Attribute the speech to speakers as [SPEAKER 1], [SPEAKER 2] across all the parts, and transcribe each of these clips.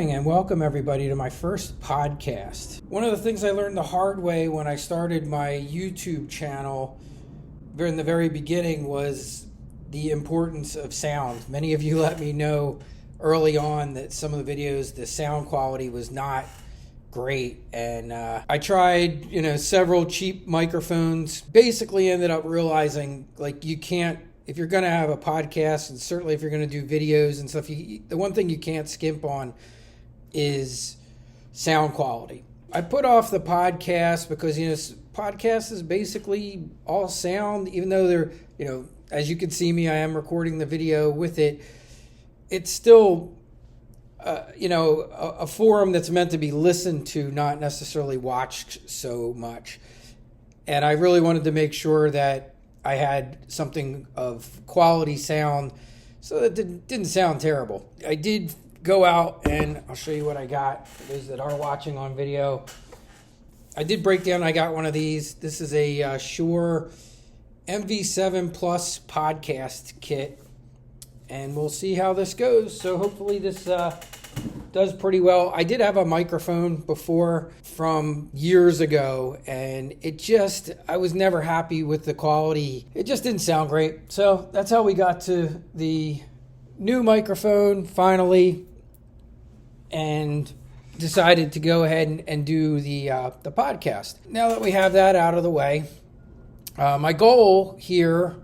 [SPEAKER 1] morning and welcome everybody to my first podcast. One of the things I learned the hard way when I started my YouTube channel in the very beginning was the importance of sound. Many of you let me know early on that some of the videos, the sound quality was not great, and I tried several cheap microphones. Basically ended up realizing you can't, if you're going to have a podcast, and certainly if you're going to do videos and stuff, the one thing you can't skimp on is sound quality. I put off the podcast because podcast is basically all sound, even though they're as you can see me, I am recording the video with it. It's still a forum that's meant to be listened to, not necessarily watched so much. And I really wanted to make sure that I had something of quality sound so that it didn't sound terrible. I did go out and I'll show you what I got for those that are watching on video. I did break down, I got one of these. This is a Shure MV7 Plus podcast kit, and we'll see how this goes. So hopefully this does pretty well. I did have a microphone before from years ago, and I was never happy with the quality. It just didn't sound great. So that's how we got to the new microphone finally, and decided to go ahead and do the podcast. Now that we have that out of the way, my goal here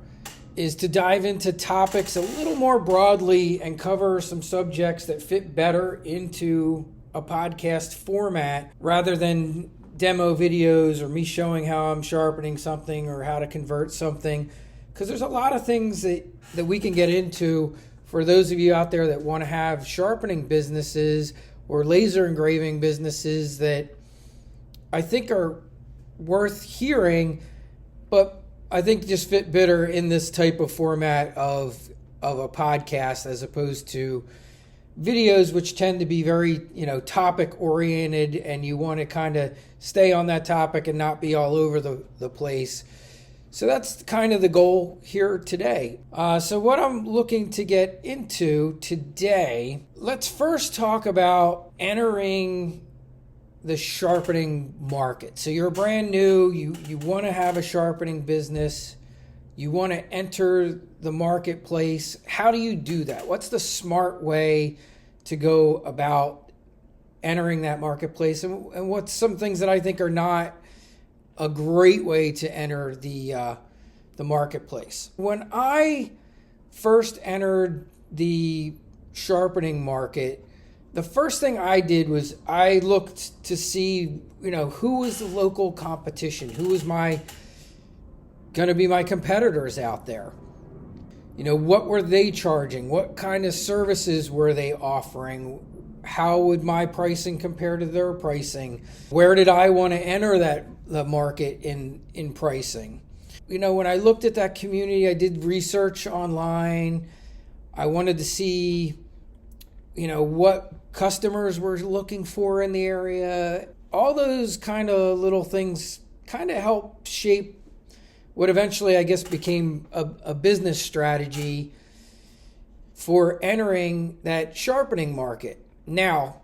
[SPEAKER 1] is to dive into topics a little more broadly and cover some subjects that fit better into a podcast format rather than demo videos or me showing how I'm sharpening something or how to convert something. Because there's a lot of things that we can get into for those of you out there that want to have sharpening businesses or laser engraving businesses that I think are worth hearing, but I think just fit better in this type of format of a podcast as opposed to videos, which tend to be very, topic oriented, and you want to kind of stay on that topic and not be all over the place. So that's kind of the goal here today. So what I'm looking to get into today, let's first talk about entering the sharpening market. So you're brand new, you want to have a sharpening business, you want to enter the marketplace. How do you do that? What's the smart way to go about entering that marketplace? And what's some things that I think are not a great way to enter the marketplace? When I first entered the sharpening market, the first thing I did was I looked to see, who was the local competition? Who was going to be my competitors out there? What were they charging? What kind of services were they offering? How would my pricing compare to their pricing? Where did I want to enter the market in pricing? When I looked at that community, I did research online. I wanted to see, what customers were looking for in the area. All those kind of little things kind of helped shape what eventually I guess became a business strategy for entering that sharpening market. Now,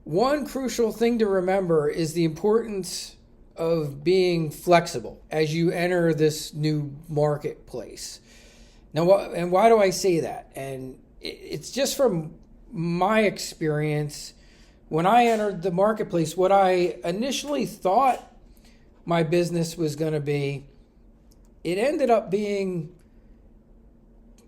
[SPEAKER 1] one crucial thing to remember is the importance of being flexible as you enter this new marketplace. Now, why do I say that? And it's just from my experience. When I entered the marketplace, what I initially thought my business was going to be, it ended up being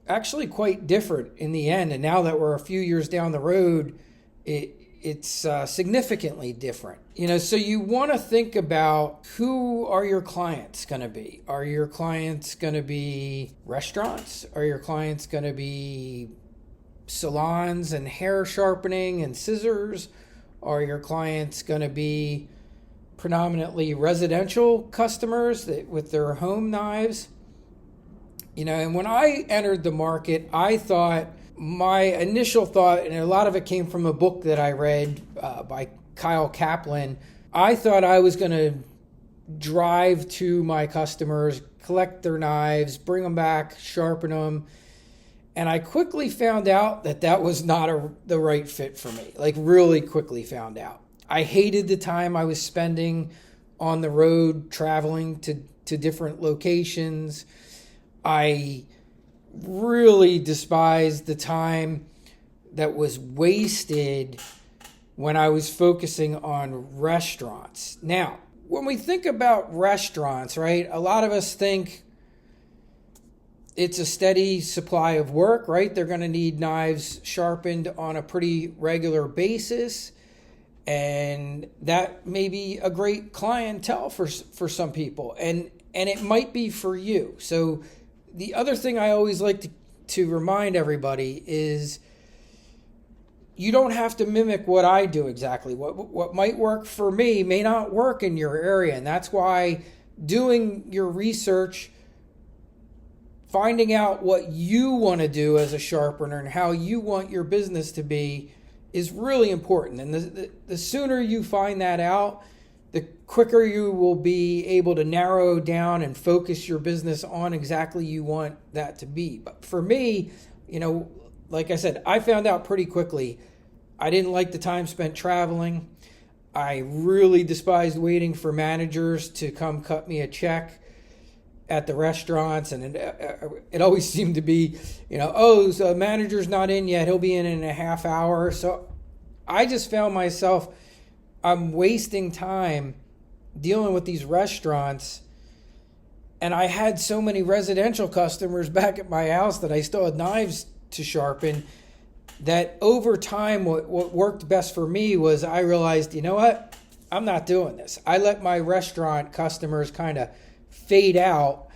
[SPEAKER 1] actually quite different in the end. And now that we're a few years down the road, it's significantly different. So you want to think about, who are your clients going to be? Are your clients going to be restaurants? Are your clients going to be salons and hair sharpening and scissors? Are your clients going to be predominantly residential customers with their home knives? And when I entered the market, my initial thought, and a lot of it came from a book that I read by Kyle Kaplan, I thought I was going to drive to my customers, collect their knives, bring them back, sharpen them, And I quickly found out that that was not the right fit for me. Like, really quickly found out. I hated the time I was spending on the road traveling to different locations. I really despised the time that was wasted when I was focusing on restaurants. Now, when we think about restaurants, right, a lot of us think it's a steady supply of work, right? They're going to need knives sharpened on a pretty regular basis. And that may be a great clientele for some people. And it might be for you. So the other thing I always like to remind everybody is you don't have to mimic what I do exactly. What might work for me may not work in your area. And that's why doing your research, finding out what you want to do as a sharpener and how you want your business to be is really important. And the sooner you find that out, the quicker you will be able to narrow down and focus your business on exactly you want that to be. But for me, like I said, I found out pretty quickly I didn't like the time spent traveling. I really despised waiting for managers to come cut me a check at the restaurants, and it always seemed to be, so the manager's not in yet, he'll be in a half hour. So I just found myself, I'm wasting time dealing with these restaurants, and I had so many residential customers back at my house that I still had knives to sharpen, that over time what worked best for me was I realized, you know what, I'm not doing this. I let my restaurant customers kind of fade out,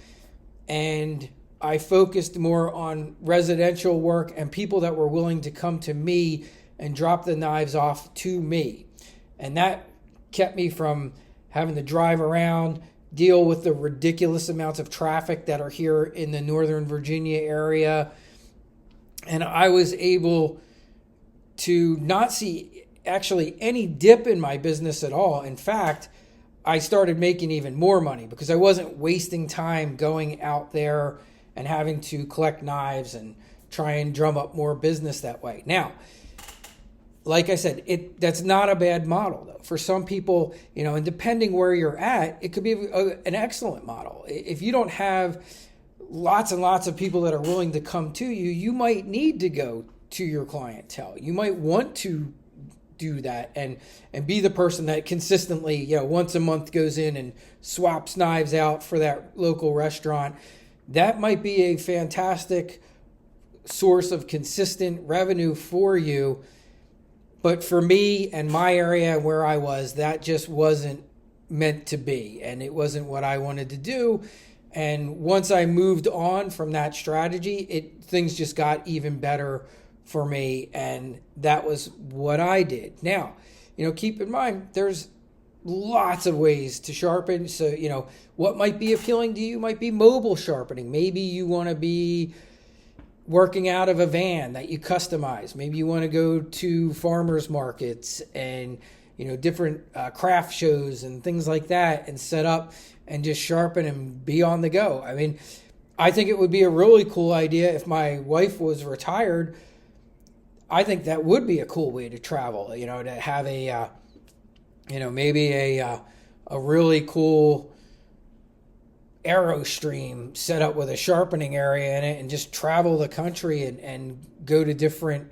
[SPEAKER 1] and I focused more on residential work and people that were willing to come to me and drop the knives off to me. And that kept me from having to drive around, deal with the ridiculous amounts of traffic that are here in the Northern Virginia area. And I was able to not see actually any dip in my business at all. In fact, I started making even more money because I wasn't wasting time going out there and having to collect knives and try and drum up more business that way. Now, like I said, that's not a bad model, though. For some people, and depending where you're at, it could be an excellent model. If you don't have lots and lots of people that are willing to come to you, you might need to go to your clientele. You might want to do that and be the person that consistently, once a month goes in and swaps knives out for that local restaurant. That might be a fantastic source of consistent revenue for you. But for me and my area where I was, that just wasn't meant to be, and it wasn't what I wanted to do. And once I moved on from that strategy, things just got even better for me, and that was what I did. Now, keep in mind, there's lots of ways to sharpen. So, what might be appealing to you might be mobile sharpening. Maybe you want to be working out of a van that you customize. Maybe you want to go to farmers markets and different craft shows and things like that and set up and just sharpen and be on the go. I mean, I think it would be a really cool idea if my wife was retired. I think that would be a cool way to travel, to have a maybe a really cool Aerostream set up with a sharpening area in it and just travel the country and go to different,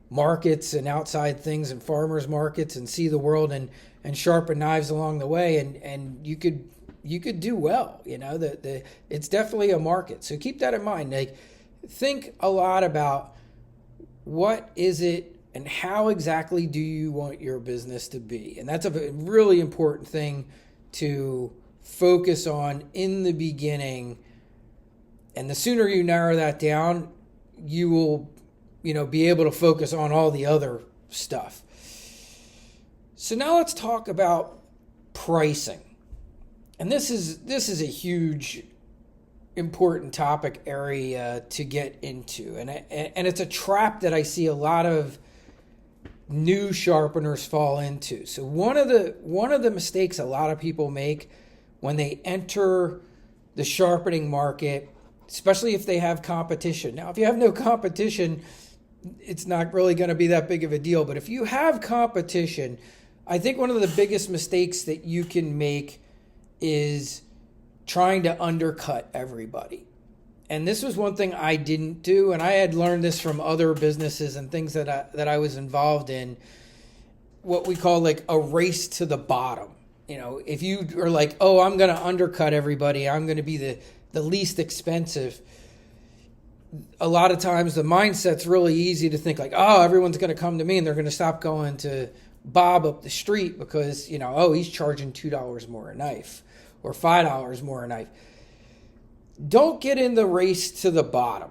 [SPEAKER 1] markets and outside things and farmers markets and see the world and sharpen knives along the way. And you could do well, it's definitely a market. So keep that in mind. Like, think a lot about what is it and how exactly do you want your business to be? And that's a really important thing to focus on in the beginning. And the sooner you narrow that down, you will, be able to focus on all the other stuff. So now let's talk about pricing. And this is a huge, important topic area to get into. And it's a trap that I see a lot of new sharpeners fall into. So one of the mistakes a lot of people make when they enter the sharpening market especially if they have competition. Now, if you have no competition, it's not really going to be that big of a deal. But if you have competition, I think one of the biggest mistakes that you can make is trying to undercut everybody. And this was one thing I didn't do, and I had learned this from other businesses and things that I was involved in, what we call like a race to the bottom. You know, if you are like, oh, I'm going to undercut everybody, I'm going to be the least expensive, a lot of times the mindset's really easy to think like, oh, everyone's going to come to me and they're going to stop going to Bob up the street because, you know, oh, he's charging $2 more a knife or $5 more a knife. Don't get in the race to the bottom.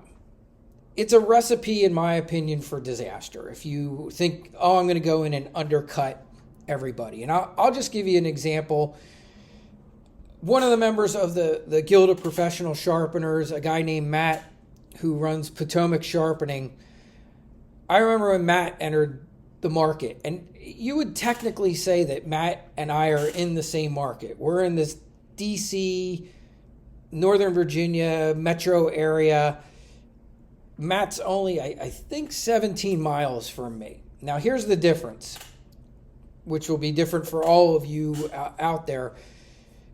[SPEAKER 1] It's a recipe, in my opinion, for disaster. If you think, oh, I'm going to go in and undercut everybody. And I'll just give you an example. One of the members of the Guild of Professional Sharpeners, a guy named Matt, who runs Potomac Sharpening, I remember when Matt entered the market, and you would technically say that Matt and I are in the same market. We're in this DC, Northern Virginia metro area. Matt's only, I think, 17 miles from me. Now, here's the difference, which will be different for all of you out there.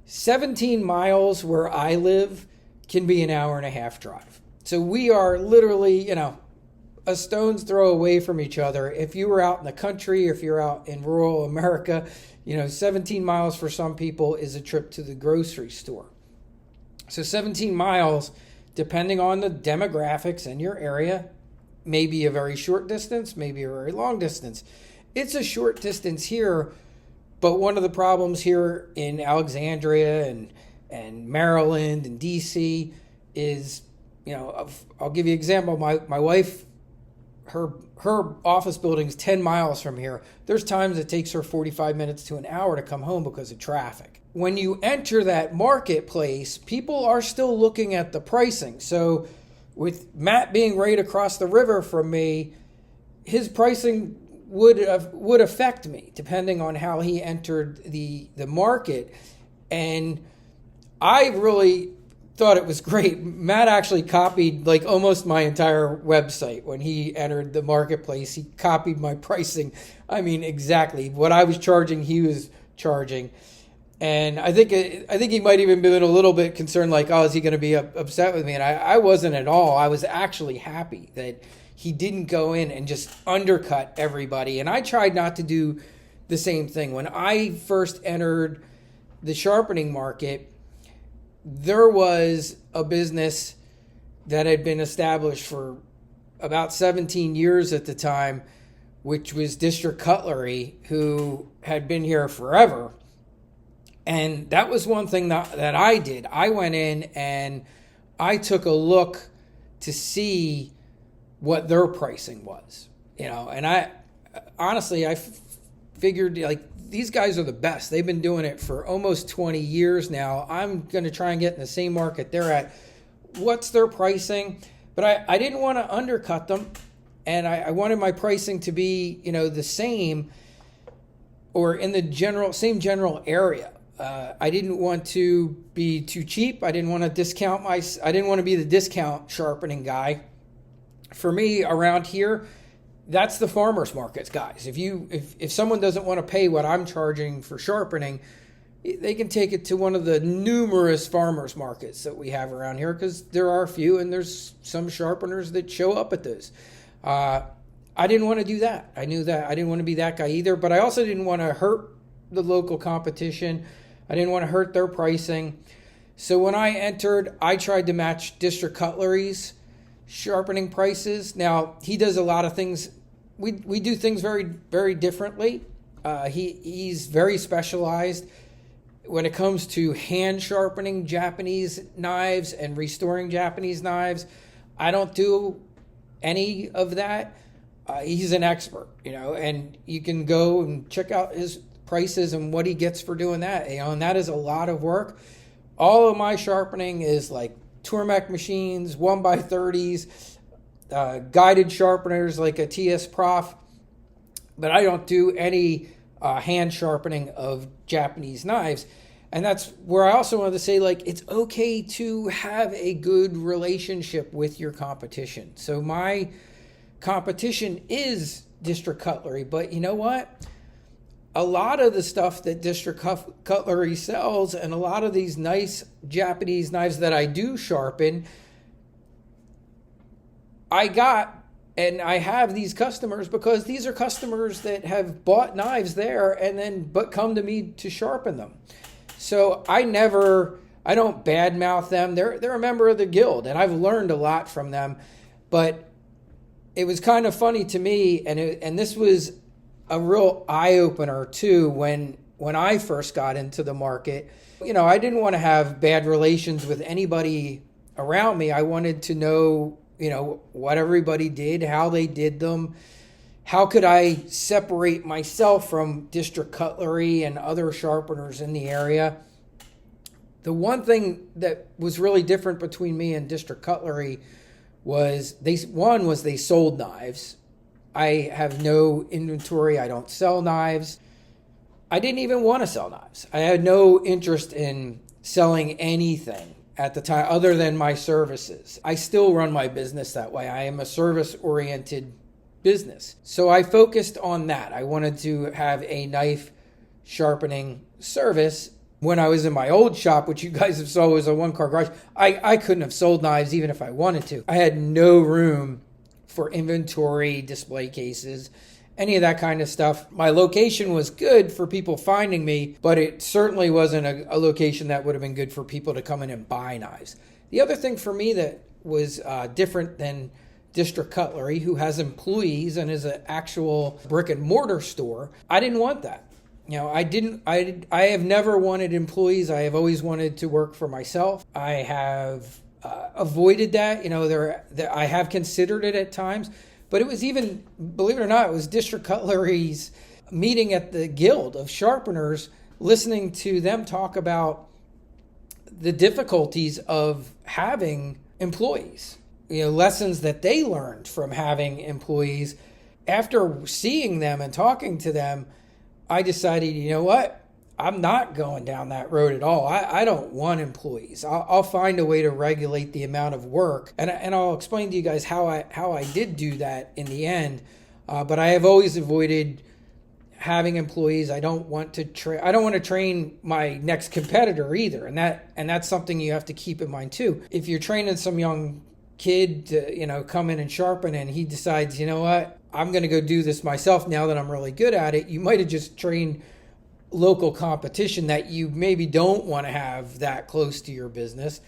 [SPEAKER 1] 17 miles where I live can be an hour and a half drive. So we are literally, you know, a stone's throw away from each other. If you were out in the country, if you're out in rural America, you know, 17 miles for some people is a trip to the grocery store. So 17 miles, depending on the demographics in your area, may be a very short distance, maybe a very long distance. It's a short distance here, but one of the problems here in Alexandria and Maryland and DC is, you know, I'll give you an example. My wife, her office building's 10 miles from here. There's times it takes her 45 minutes to an hour to come home because of traffic. When you enter that marketplace, people are still looking at the pricing. So with Matt being right across the river from me, his pricing would affect me depending on how he entered the market. And I really thought it was great. Matt actually copied like almost my entire website when he entered the marketplace. He copied my pricing. I mean, exactly what I was charging, he was charging. And I think he might even been a little bit concerned, like, oh, is he going to be upset with me? And I wasn't at all. I was actually happy that he didn't go in and just undercut everybody. And I tried not to do the same thing. When I first entered the sharpening market, there was a business that had been established for about 17 years at the time, which was District Cutlery, who had been here forever. And that was one thing that I did. I went in and I took a look to see what their pricing was, you know. And I honestly, figured like these guys are the best. They've been doing it for almost 20 years now. I'm going to try and get in the same market they're at. What's their pricing? But I didn't want to undercut them, and I wanted my pricing to be, you know, the same or in the same general area. I didn't want to be too cheap. I didn't want to discount I didn't want to be the discount sharpening guy. For me around here, that's the farmers markets, guys. If someone doesn't want to pay what I'm charging for sharpening, they can take it to one of the numerous farmers markets that we have around here, because there are a few, and there's some sharpeners that show up at those. I didn't want to do that. I knew that I didn't want to be that guy either, but I also didn't want to hurt the local competition. I didn't want to hurt their pricing. So when I entered, I tried to match District Cutlery's sharpening prices. Now, he does a lot of things. We do things very, very differently. He's very specialized when it comes to hand sharpening Japanese knives and restoring Japanese knives. I don't do any of that. He's an expert, you know, and you can go and check out his prices and what he gets for doing that, you know, and that is a lot of work. All of my sharpening is like Tormek machines, 1x30s, guided sharpeners like a TS Prof, but I don't do any hand sharpening of Japanese knives. And that's where I also wanted to say, like, it's okay to have a good relationship with your competition. So my competition is District Cutlery, but you know what? A lot of the stuff that District Cutlery sells and a lot of these nice Japanese knives that I do sharpen, I got and I have these customers because these are customers that have bought knives there and then but come to me to sharpen them. So I don't badmouth them. They're a member of the guild, and I've learned a lot from them. But it was kind of funny to me, and this was a real eye-opener too when I first got into the market. You know, I didn't want to have bad relations with anybody around me. I wanted to know, you know, what everybody did, how they did them. How could I separate myself from District Cutlery and other sharpeners in the area? The one thing that was really different between me and District Cutlery was they sold knives. I have no inventory. I don't sell knives. I didn't even want to sell knives. I had no interest in selling anything at the time other than my services. I still run my business that way. I am a service-oriented business. So I focused on that. I wanted to have a knife sharpening service. When I was in my old shop, which you guys have saw was a one-car garage, I couldn't have sold knives even if I wanted to. I had no room for inventory, display cases, any of that kind of stuff. My location was good for people finding me, but it certainly wasn't a location that would have been good for people to come in and buy knives. The other thing for me that was different than District Cutlery, who has employees and is an actual brick and mortar store, I didn't want that. You know, I have never wanted employees. I have always wanted to work for myself. I have avoided that. You know, I have considered it at times, but it was even, believe it or not, it was District Cutlery's meeting at the Guild of Sharpeners, listening to them talk about the difficulties of having employees. You know, lessons that they learned from having employees. After seeing them and talking to them, I decided, you know what? I'm not going down that road at all. I don't want employees. I'll find a way to regulate the amount of work, and I'll explain to you guys how I did do that in the end. But I have always avoided having employees. I don't want to train my next competitor either, and that's something you have to keep in mind too. If you're training some young kid to, you know, come in and sharpen, and he decides, you know what, I'm going to go do this myself now that I'm really good at it, you might have just trained local competition that you maybe don't want to have that close to your business.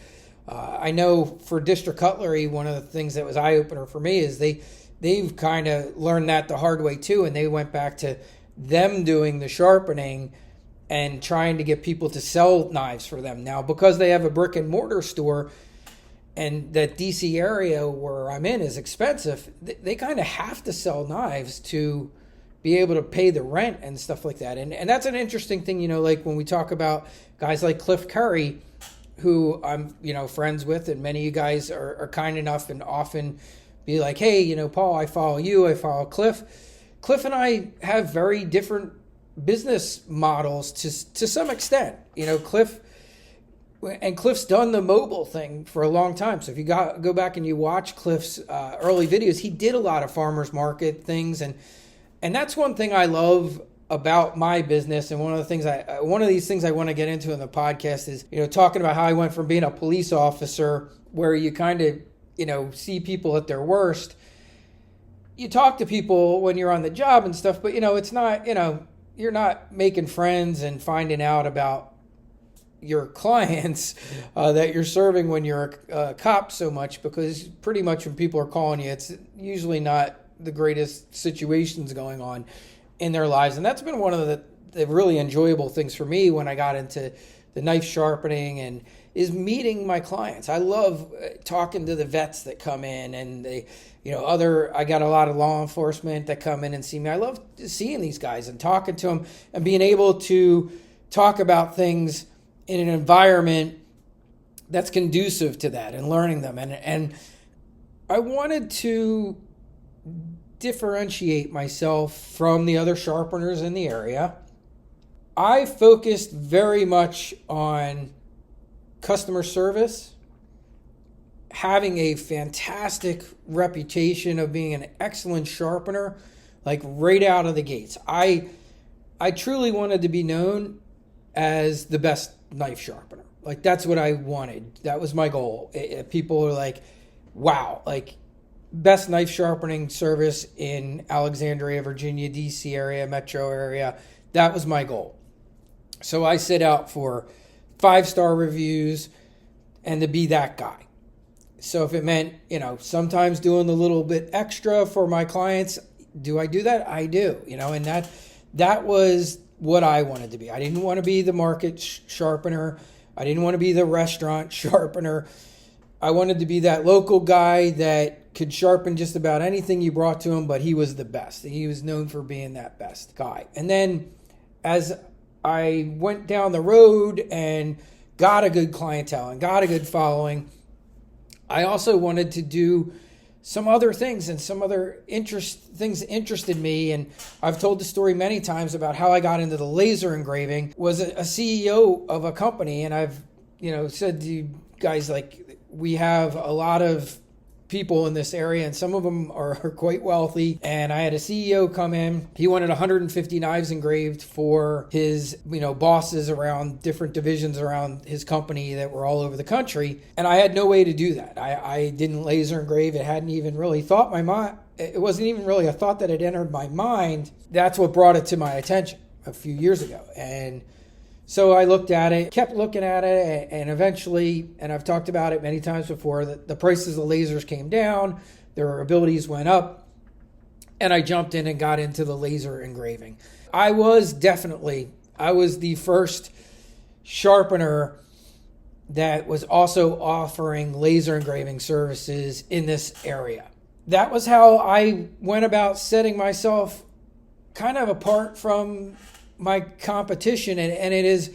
[SPEAKER 1] I know for District Cutlery, one of the things that was eye-opener for me is they've kind of learned that the hard way too, and they went back to them doing the sharpening and trying to get people to sell knives for them. Now, because they have a brick and mortar store, and that DC area where I'm in is expensive, they kind of have to sell knives to be able to pay the rent and stuff like that. And that's an interesting thing, you know, like when we talk about guys like Cliff Curry, who I'm, you know, friends with, and many of you guys are kind enough and often be like, hey, you know, Paul, I follow you, I follow Cliff. Cliff and I have very different business models to some extent. You know, Cliff's done the mobile thing for a long time. So if you go back and you watch Cliff's early videos, he did a lot of farmers market things, and that's one thing I love about my business. And one of these things I want to get into in the podcast is, you know, talking about how I went from being a police officer, where you kind of, you know, see people at their worst. You talk to people when you're on the job and stuff, but, you know, it's not, you know, you're not making friends and finding out about your clients that you're serving when you're a cop so much, because pretty much when people are calling you, it's usually not the greatest situations going on in their lives. And that's been one of the really enjoyable things for me when I got into the knife sharpening, and is meeting my clients. I love talking to the vets that come in, and they, you know, I got a lot of law enforcement that come in and see me. I love seeing these guys and talking to them and being able to talk about things in an environment that's conducive to that and learning them. And I wanted to differentiate myself from the other sharpeners in the area. I focused very much on customer service, having a fantastic reputation of being an excellent sharpener, like right out of the gates. I truly wanted to be known as the best knife sharpener. Like that's what I wanted. That was my goal. People are like, wow, like best knife sharpening service in Alexandria, Virginia, DC area, metro area. That was my goal. So I set out for 5-star reviews and to be that guy. So if it meant, sometimes doing a little bit extra for my clients, do I do that? I do, and that was what I wanted to be. I didn't want to be the market sharpener. I didn't want to be the restaurant sharpener. I wanted to be that local guy that could sharpen just about anything you brought to him, but he was the best. He was known for being that best guy. And then as I went down the road and got a good clientele and got a good following, I also wanted to do some other things, and some other things interested me. And I've told the story many times about how I got into the laser engraving. Was a CEO of a company, and I've said to you guys, like, we have a lot of people in this area, and some of them are quite wealthy. And I had a CEO come in. He wanted 150 knives engraved for his, bosses around different divisions around his company that were all over the country. And I had no way to do that. I didn't laser engrave. It hadn't even really it wasn't even really a thought that had entered my mind. That's what brought it to my attention a few years ago. And so I looked at it, kept looking at it, and eventually, and I've talked about it many times before, that the prices of lasers came down, their abilities went up, and I jumped in and got into the laser engraving. I was the first sharpener that was also offering laser engraving services in this area. That was how I went about setting myself kind of apart from my competition, and it is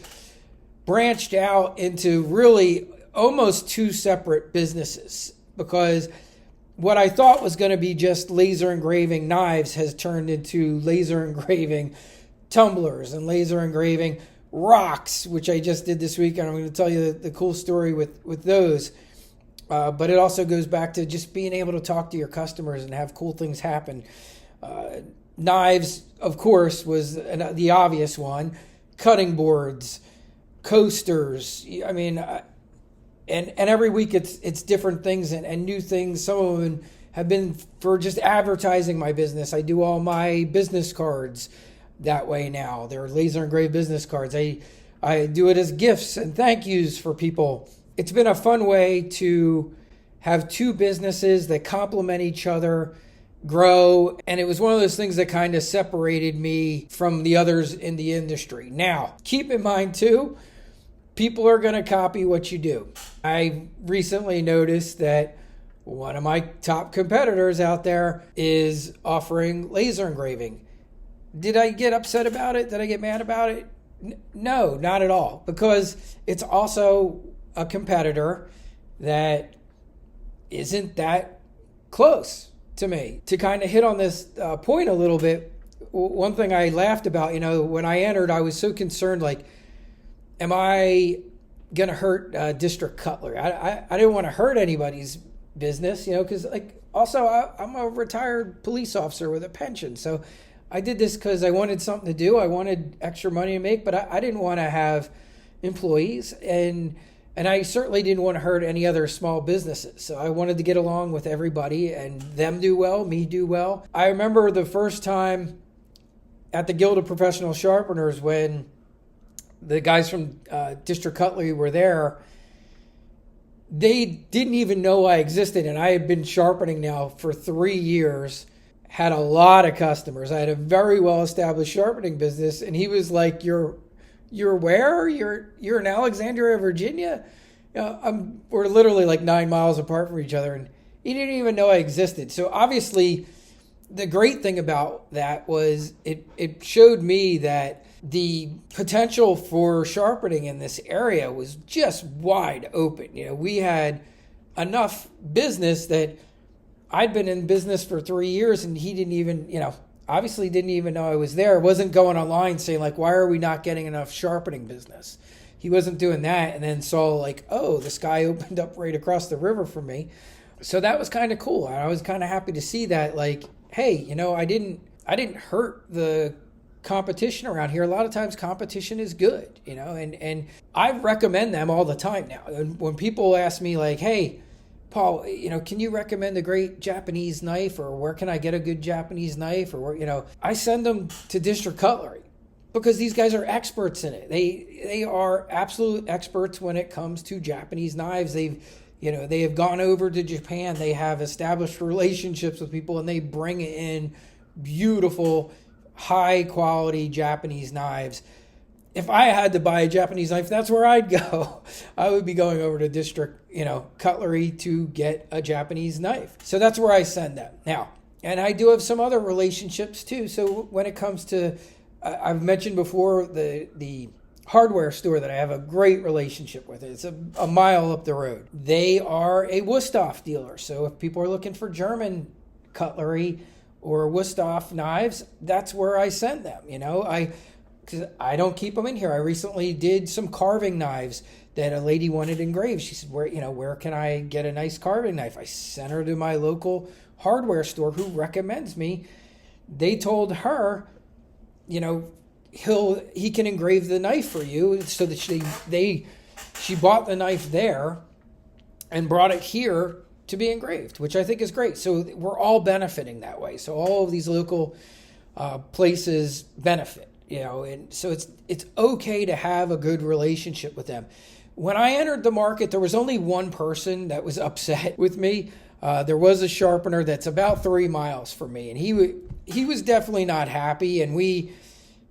[SPEAKER 1] branched out into really almost two separate businesses, because what I thought was going to be just laser engraving knives has turned into laser engraving tumblers and laser engraving rocks, which I just did this week, and I'm going to tell you the cool story with those. But it also goes back to just being able to talk to your customers and have cool things happen. Knives, of course, was the obvious one. Cutting boards, coasters. I mean, and every week it's different things and new things. Some of them have been for just advertising my business. I do all my business cards that way now. They're laser engraved business cards. I do it as gifts and thank yous for people. It's been a fun way to have two businesses that complement each other, grow, and it was one of those things that kind of separated me from the others in the industry. Now, keep in mind too, people are going to copy what you do. I recently noticed that one of my top competitors out there is offering laser engraving. Did I get upset about it? Did I get mad about it? No, not at all, because it's also a competitor that isn't that close to me. To kind of hit on this point a little bit, one thing I laughed about, when I entered, I was so concerned, like, am I going to hurt District Cutlery? I didn't want to hurt anybody's business, because also I'm a retired police officer with a pension. So I did this because I wanted something to do. I wanted extra money to make, but I didn't want to have employees, and I certainly didn't want to hurt any other small businesses. So I wanted to get along with everybody and them do well, me do well. I remember the first time at the Guild of Professional Sharpeners when the guys from District Cutlery were there. They didn't even know I existed, and I had been sharpening now for 3 years, had a lot of customers. I had a very well-established sharpening business, and he was like, You're where? You're in Alexandria, Virginia? We're literally like 9 miles apart from each other, and he didn't even know I existed. So obviously, the great thing about that was it showed me that the potential for sharpening in this area was just wide open. We had enough business that I'd been in business for 3 years, and he didn't even, obviously didn't even know I was there. Wasn't going online saying like, why are we not getting enough sharpening business? He wasn't doing that, and then saw like, oh, this guy opened up right across the river from me. So that was kind of cool. I was kind of happy to see that, like, hey, you know, I didn't hurt the competition around here. A lot of times competition is good, you know, and I recommend them all the time now. And when people ask me like, hey, Paul, you know, can you recommend a great Japanese knife, or where can I get a good Japanese knife, or where, you know, I send them to District Cutlery because these guys are experts in it. They are absolute experts when it comes to Japanese knives. They have gone over to Japan. They have established relationships with people, and they bring in beautiful, high quality Japanese knives. If I had to buy a Japanese knife, that's where I'd go. I would be going over to District, Cutlery to get a Japanese knife. So that's where I send them. Now, and I do have some other relationships too. So when it comes to, I've mentioned before the hardware store that I have a great relationship with. It's a mile up the road. They are a Wüsthof dealer. So if people are looking for German cutlery or Wüsthof knives, that's where I send them. Because I don't keep them in here. I recently did some carving knives that a lady wanted engraved. She said, where can I get a nice carving knife? I sent her to my local hardware store who recommends me. They told her, he can engrave the knife for you. So that she bought the knife there and brought it here to be engraved, which I think is great. So we're all benefiting that way. So all of these local places benefit. And so it's okay to have a good relationship with them. When I entered the market, there was only one person that was upset with me. There was a sharpener that's about 3 miles from me, and he was definitely not happy, and we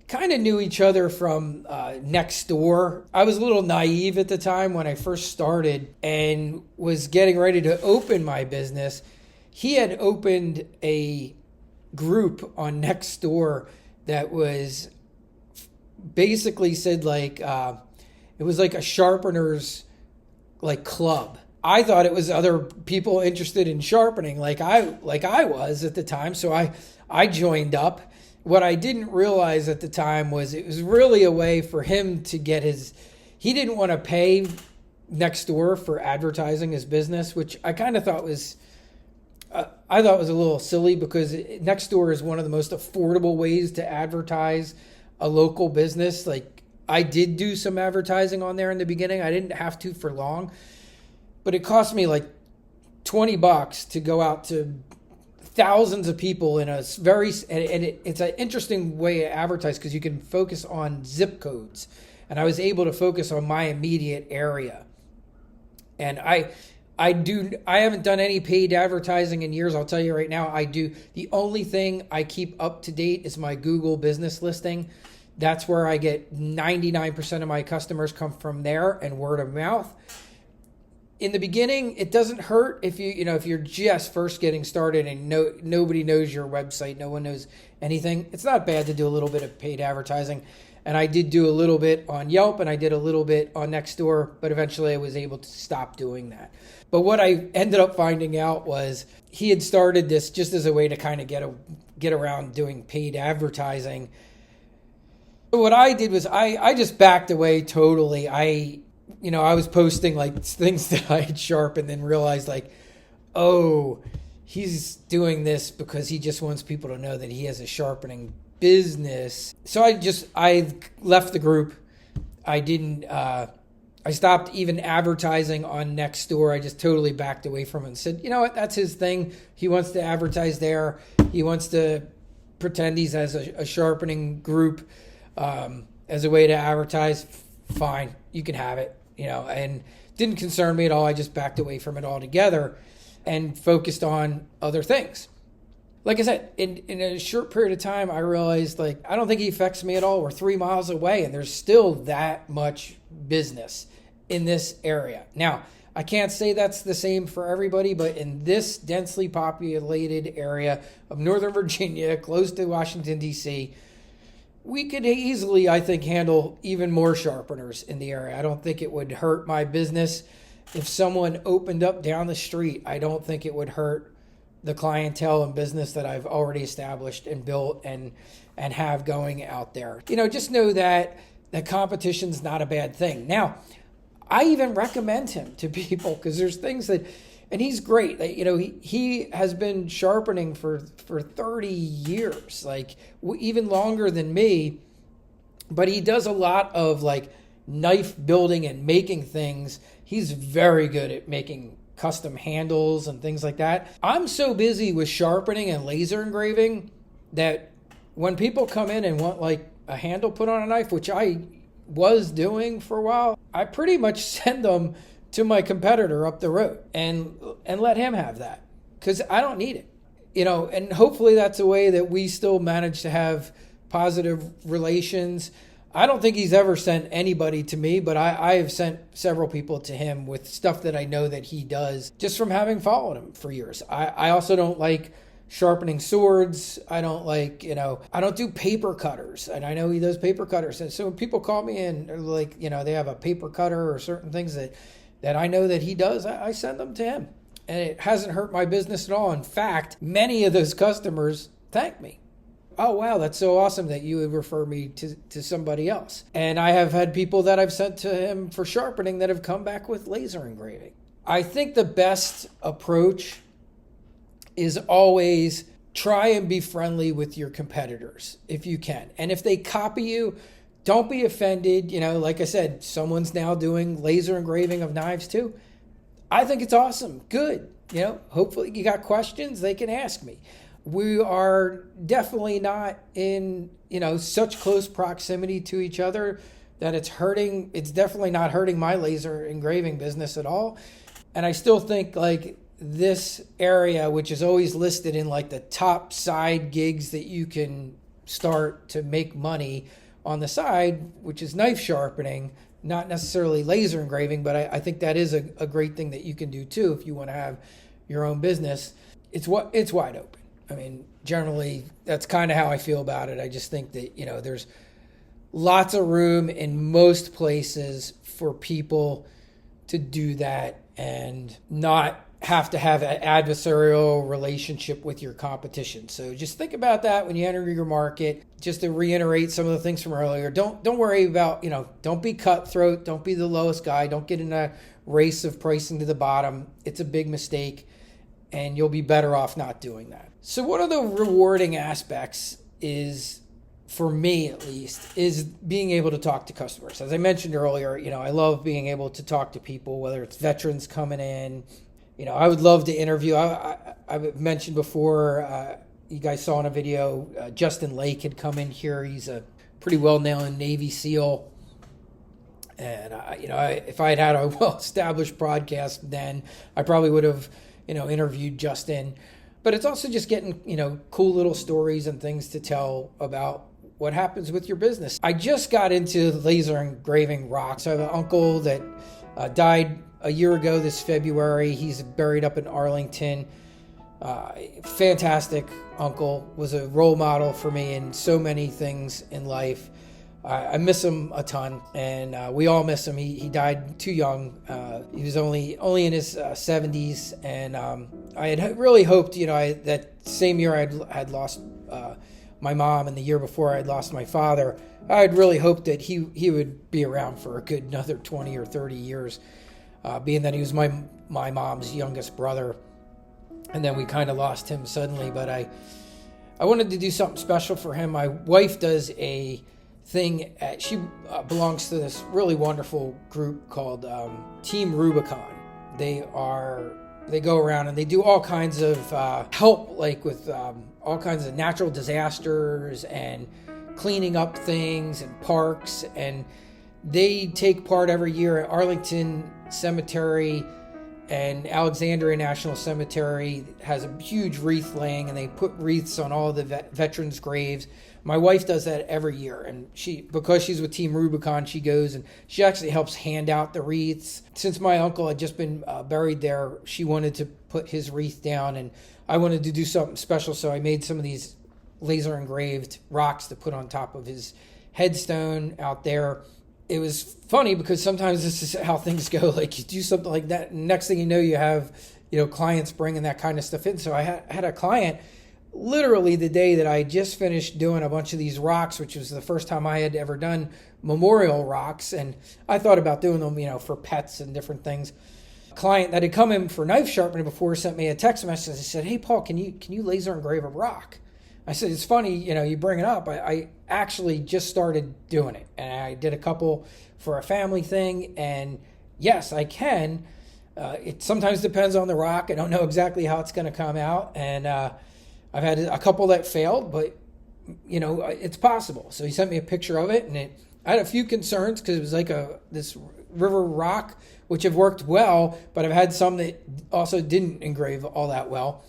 [SPEAKER 1] kind of knew each other from next door. I was a little naive at the time when I first started and was getting ready to open my business. He had opened a group on Nextdoor that was basically said like it was like a sharpeners like club. I thought it was other people interested in sharpening like I was at the time, so I joined up. What I didn't realize at the time was it was really a way for him to get he didn't want to pay Nextdoor for advertising his business, which I kind of thought was a little silly, because Nextdoor is one of the most affordable ways to advertise a local business. Like, I did do some advertising on there in the beginning. I didn't have to for long, but it cost me like $20 to go out to thousands of people in a it's an interesting way to advertise because you can focus on zip codes, and I was able to focus on my immediate area. And I haven't done any paid advertising in years. I'll tell you right now, I do. The only thing I keep up to date is my Google business listing. That's where I get 99% of my customers come from there, and word of mouth. In the beginning, it doesn't hurt if if you're just first getting started and nobody knows your website, no one knows anything. It's not bad to do a little bit of paid advertising. And I did do a little bit on Yelp, and I did a little bit on Nextdoor, but eventually I was able to stop doing that. But what I ended up finding out was he had started this just as a way to kind of get around doing paid advertising. But what I did was I just backed away totally. I was posting like things that I had sharpened, and realized like, oh, he's doing this because he just wants people to know that he has a sharpening business. So I left the group. I stopped even advertising on Nextdoor. I just totally backed away from it and said, you know what, that's his thing. He wants to advertise there. He wants to pretend he's has a sharpening group as a way to advertise. Fine, you can have it. And didn't concern me at all. I just backed away from it altogether and focused on other things. Like I said, in a short period of time, I realized, like, I don't think he affects me at all. We're 3 miles away, and there's still that much business in this area. Now, I can't say that's the same for everybody, but in this densely populated area of Northern Virginia, close to Washington, D.C., we could easily, I think, handle even more sharpeners in the area. I don't think it would hurt my business. If someone opened up down the street, I don't think it would hurt the clientele and business that I've already established and built and have going out there. Just know that the competition's not a bad thing. Now, I even recommend him to people because there's things that, and he's great. He has been sharpening for 30 years, even longer than me. But he does a lot of knife building and making things. He's very good at making custom handles and things like that. I'm so busy with sharpening and laser engraving that when people come in and want a handle put on a knife, which I was doing for a while, I pretty much send them to my competitor up the road and let him have that because I don't need it. And hopefully that's a way that we still manage to have positive relations. I don't think he's ever sent anybody to me, but I have sent several people to him with stuff that I know that he does just from having followed him for years. I also don't like sharpening swords. I don't I don't do paper cutters, and I know he does paper cutters. And so when people call me and they have a paper cutter or certain things that I know that he does, I send them to him. And it hasn't hurt my business at all. In fact, many of those customers thank me. Oh, wow, that's so awesome that you would refer me to somebody else. And I have had people that I've sent to him for sharpening that have come back with laser engraving. I think the best approach is always try and be friendly with your competitors if you can. And if they copy you, don't be offended. Like I said, someone's now doing laser engraving of knives too. I think it's awesome. Good. Hopefully you got questions, they can ask me. We are definitely not in, such close proximity to each other that it's definitely not hurting my laser engraving business at all. And I still think this area, which is always listed in the top side gigs that you can start to make money on the side, which is knife sharpening, not necessarily laser engraving, but I think that is a great thing that you can do too if you want to have your own business. It's wide open. I mean, generally, that's kind of how I feel about it. I just think that, there's lots of room in most places for people to do that and not have to have an adversarial relationship with your competition. So just think about that when you enter your market. Just to reiterate some of the things from earlier, don't worry about, don't be cutthroat, don't be the lowest guy, don't get in a race of pricing to the bottom. It's a big mistake, and you'll be better off not doing that. So one of the rewarding aspects is, for me at least, is being able to talk to customers. As I mentioned earlier, I love being able to talk to people, whether it's veterans coming in. I would love to interview. I've mentioned before, you guys saw in a video, Justin Lake had come in here. He's a pretty well-known Navy SEAL. And, if I had a well-established podcast then, I probably would have, interviewed Justin. But it's also just getting, cool little stories and things to tell about what happens with your business. I just got into laser engraving rocks. I have an uncle that died a year ago this February. He's buried up in Arlington. Fantastic uncle, was a role model for me in so many things in life. I miss him a ton, and we all miss him. He died too young. He was only in his 70s, and I had really hoped, that same year I had lost my mom, and the year before I had lost my father. I had really hoped that he would be around for a good another 20 or 30 years, being that he was my mom's youngest brother, and then we kind of lost him suddenly. But I wanted to do something special for him. My wife does a thing. She belongs to this really wonderful group called Team Rubicon. They go around and they do all kinds of help, with all kinds of natural disasters and cleaning up things and parks. And they take part every year at Arlington Cemetery and Alexandria National Cemetery. Has a huge wreath laying, and they put wreaths on all the veterans' graves. My wife does that every year, and because she's with Team Rubicon, she goes and she actually helps hand out the wreaths. Since my uncle had just been buried there, she wanted to put his wreath down, and I wanted to do something special, so I made some of these laser engraved rocks to put on top of his headstone out there. It was funny because sometimes this is how things go. You do something like that, and next thing you know, you have clients bringing that kind of stuff in. So I had a client literally the day that I just finished doing a bunch of these rocks, which was the first time I had ever done memorial rocks. And I thought about doing them, for pets and different things. A client that had come in for knife sharpening before sent me a text message and said, "Hey, Paul, can you laser engrave a rock?" I said, "It's funny, you bring it up. I actually just started doing it. And I did a couple for a family thing. And yes, I can. It sometimes depends on the rock. I don't know exactly how it's going to come out. And I've had a couple that failed, but, it's possible." So he sent me a picture of it. And I had a few concerns because it was like this river rock, which have worked well, but I've had some that also didn't engrave all that well.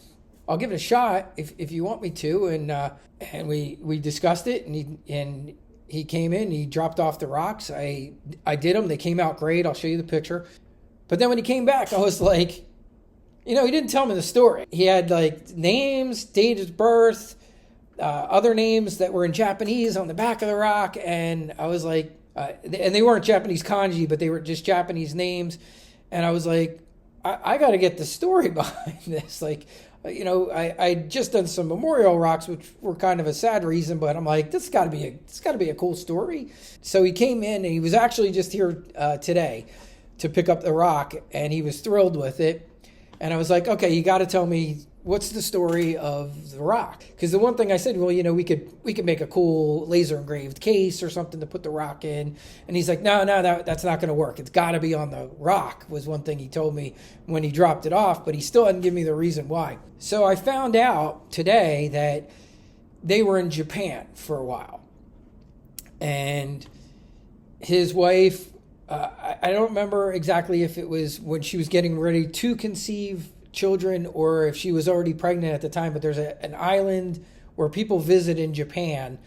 [SPEAKER 1] I'll give it a shot if you want me to. And we discussed it, and he came in, he dropped off the rocks. I did them. They came out great. I'll show you the picture. But then when he came back, I was like, he didn't tell me the story. He had like names, date of birth, other names that were in Japanese on the back of the rock. And I was like, and they weren't Japanese kanji, but they were just Japanese names. And I was like, I got to get the story behind this. Like, I'd just done some memorial rocks, which were kind of a sad reason, but I'm like, this got to be a cool story. So he came in, and he was actually just here today to pick up the rock, and he was thrilled with it. And I was like, okay, you got to tell me what's the story of the rock? Because the one thing I said, well, we could make a cool laser engraved case or something to put the rock in. And he's like, no, that's not going to work. It's got to be on the rock, was one thing he told me when he dropped it off, but he still hadn't given me the reason why. So I found out today that they were in Japan for a while. And his wife, I don't remember exactly if it was when she was getting ready to conceive children or if she was already pregnant at the time, but there's an island where people visit in Japan,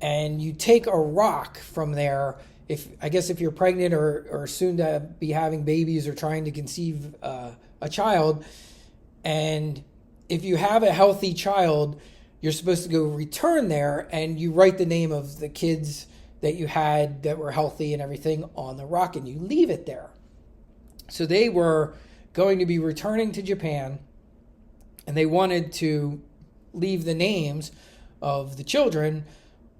[SPEAKER 1] and you take a rock from there. If you're pregnant or soon to be having babies or trying to conceive a child, and if you have a healthy child, you're supposed to go return there, and you write the name of the kids that you had that were healthy and everything on the rock, and you leave it there. So they were going to be returning to Japan, and they wanted to leave the names of the children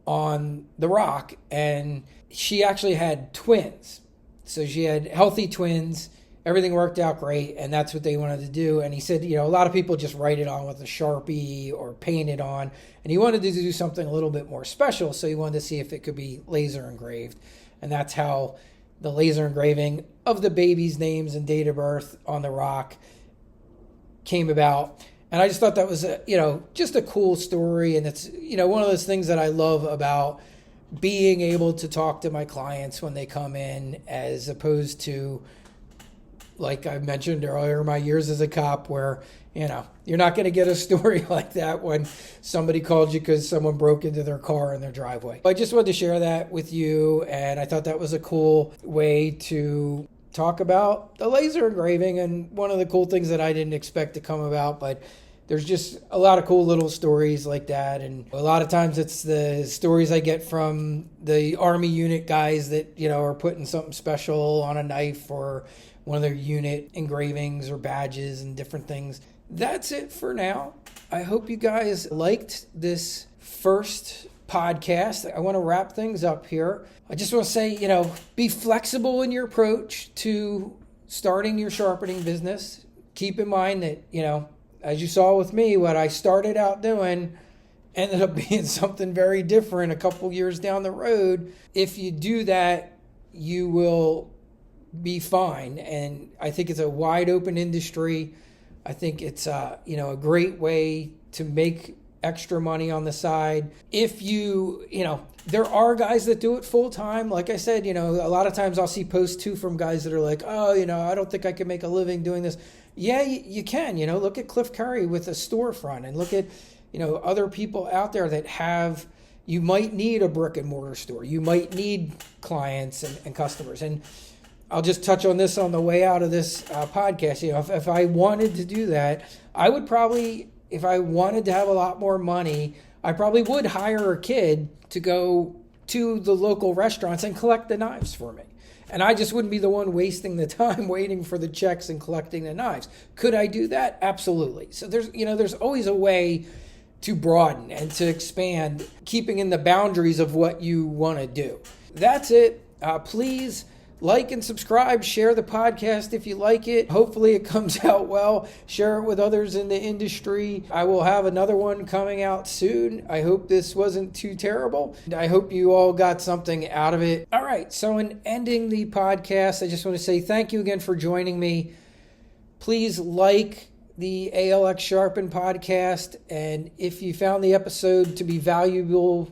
[SPEAKER 1] on the rock. And she actually had twins. So she had healthy twins. Everything worked out great, and that's what they wanted to do. And he said, a lot of people just write it on with a Sharpie or paint it on. And he wanted to do something a little bit more special, so he wanted to see if it could be laser engraved. And that's how the laser engraving of the baby's names and date of birth on the rock came about. And I just thought that was just a cool story. And it's, one of those things that I love about being able to talk to my clients when they come in, as opposed to, like I mentioned earlier, my years as a cop, where, you're not going to get a story like that when somebody called you because someone broke into their car in their driveway. I just wanted to share that with you, and I thought that was a cool way to talk about the laser engraving, and one of the cool things that I didn't expect to come about, but there's just a lot of cool little stories like that. And a lot of times it's the stories I get from the Army unit guys that, are putting something special on a knife or one of their unit engravings or badges and different things. That's it for now. I hope you guys liked this first podcast. I want to wrap things up here. I just want to say, be flexible in your approach to starting your sharpening business. Keep in mind that, as you saw with me, what I started out doing ended up being something very different a couple years down the road. If you do that, you will be fine. And I think it's a wide open industry. I think it's a great way to make extra money on the side. If there are guys that do it full time. Like I said, a lot of times I'll see posts too from guys that are like, I don't think I can make a living doing this. Yeah, you can. Look at Cliff Curry with a storefront, and look at, other people out there that have, you might need a brick and mortar store. You might need clients and customers. And I'll just touch on this on the way out of this podcast. If I wanted to do that, I would probably, if I wanted to have a lot more money, I probably would hire a kid to go to the local restaurants and collect the knives for me. And I just wouldn't be the one wasting the time waiting for the checks and collecting the knives. Could I do that? Absolutely. So there's always a way to broaden and to expand, keeping in the boundaries of what you want to do. That's it. Please like and subscribe, share the podcast if you like it. Hopefully it comes out well. Share it with others in the industry. I will have another one coming out soon. I hope this wasn't too terrible. I hope you all got something out of it. All right, so in ending the podcast, I just want to say thank you again for joining me. Please like the ALX Sharpen podcast, and if you found the episode to be valuable,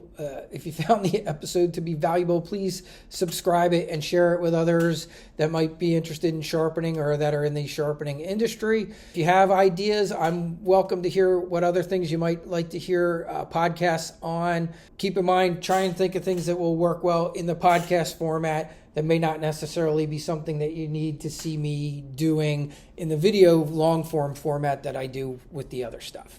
[SPEAKER 1] please subscribe it and share it with others that might be interested in sharpening or that are in the sharpening industry. If you have ideas, I'm welcome to hear what other things you might like to hear podcasts on. Keep in mind, try and think of things that will work well in the podcast format that may not necessarily be something that you need to see me doing in the video long form format that I do with the other stuff.